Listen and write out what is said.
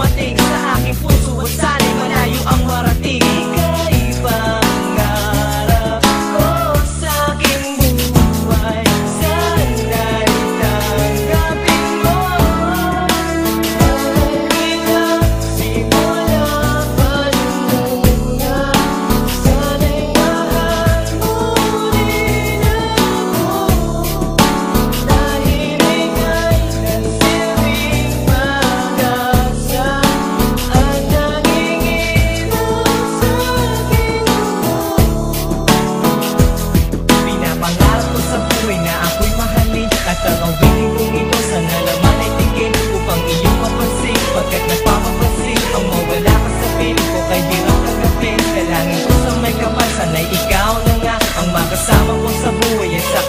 dumating sa aking puso at sana'y malayo ang marating. Ika'y pangarap ko sa aking buhay, sana'y tanggapin mo. Ikaw, simula pa muna, sana'y mahal mo rin ako. Tahimik ay nagsilbing pag-asa, ang nanginginom sa aking puso. Pinapangarap ko sa buhay na ako'y mahalin, at ang awilin kong ito sana naman ay tingin upang iyong mapansin, pagkat napapapansin ang mawala ka sa piling ko kay hirap tanggapin. Dalangin ko sa may kapal, sana'y ikaw na nga ang makasama ko sa buhay at sa